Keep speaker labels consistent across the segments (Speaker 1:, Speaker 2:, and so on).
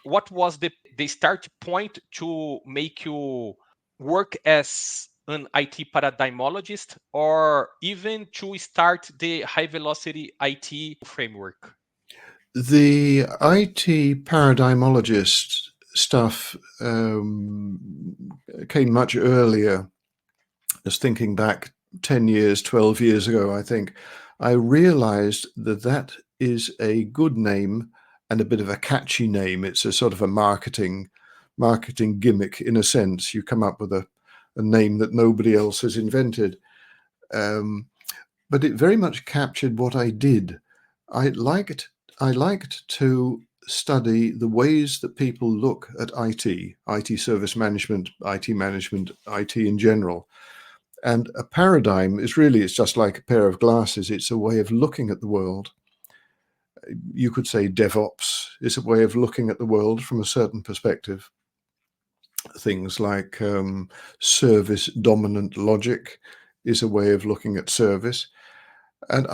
Speaker 1: what was the start point to make you work as an IT paradigmologist, or even to start the high velocity IT framework?
Speaker 2: The IT paradigmologist stuff came much earlier. Just thinking back 10 years, 12 years ago, I think, I realized that that is a good name and a bit of a catchy name. It's a sort of a marketing gimmick in a sense. You come up with a name that nobody else has invented. But it very much captured what I did. I liked to study the ways that people look at IT service management, IT in general. And a paradigm is really, it's just like a pair of glasses. It's a way of looking at the world. You could say DevOps is a way of looking at the world from a certain perspective. Things like service dominant logic is a way of looking at service. And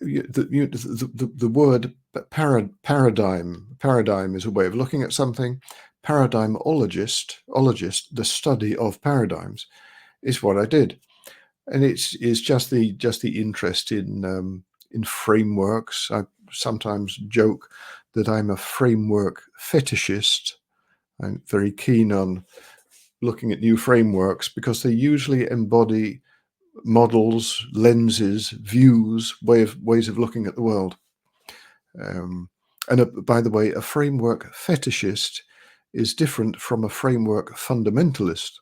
Speaker 2: the word paradigm is a way of looking at something. Paradigmologist, the study of paradigms, is what I did, and it's just the interest in frameworks. I sometimes joke that I'm a framework fetishist. I'm very keen on looking at new frameworks because they usually embody models, lenses, views, ways of looking at the world. By the way, a framework fetishist is different from a framework fundamentalist.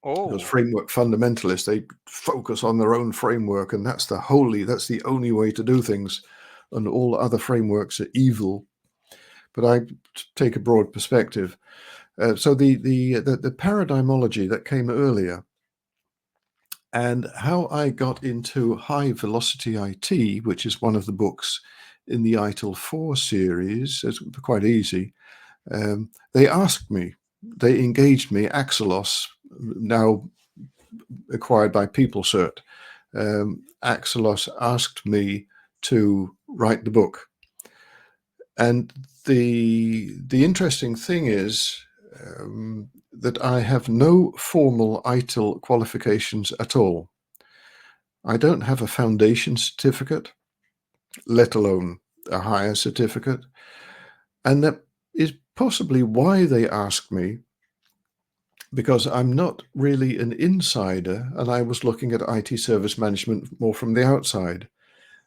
Speaker 2: Because
Speaker 1: Oh,
Speaker 2: framework fundamentalists, they focus on their own framework, and that's the only way to do things, and all other frameworks are evil. But I take a broad perspective. So the paradigmology that came earlier, and how I got into high velocity IT, which is one of the books in the ITIL 4 series, is quite easy. They asked me, they engaged me, Axelos, now acquired by PeopleCert. Axelos asked me to write the book. And the interesting thing is that I have no formal ITIL qualifications at all. I don't have a foundation certificate, let alone a higher certificate. And that is possibly why they asked me, because I'm not really an insider, and I was looking at IT service management more from the outside.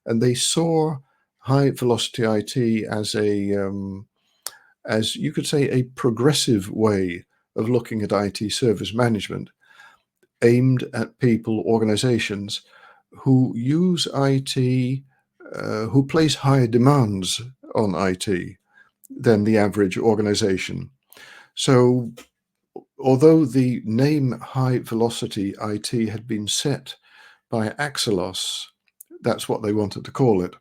Speaker 2: And they saw high velocity IT as as you could say, a progressive way of looking at IT service management, aimed at people, organizations who use IT, who place higher demands on IT than the average organization. So, although the name High Velocity IT had been set by Axelos, that's what they wanted to call it,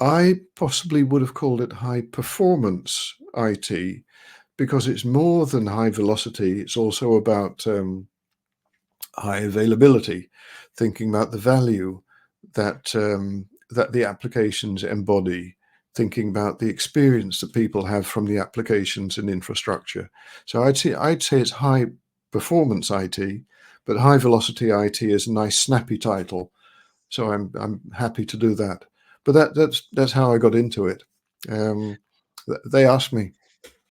Speaker 2: I possibly would have called it High Performance IT, because it's more than high velocity. It's also about high availability, thinking about the value that that the applications embody, thinking about the experience that people have from the applications and infrastructure. So I'd say it's high performance IT, but high velocity IT is a nice snappy title. So I'm happy to do that. But that's how I got into it. They asked me.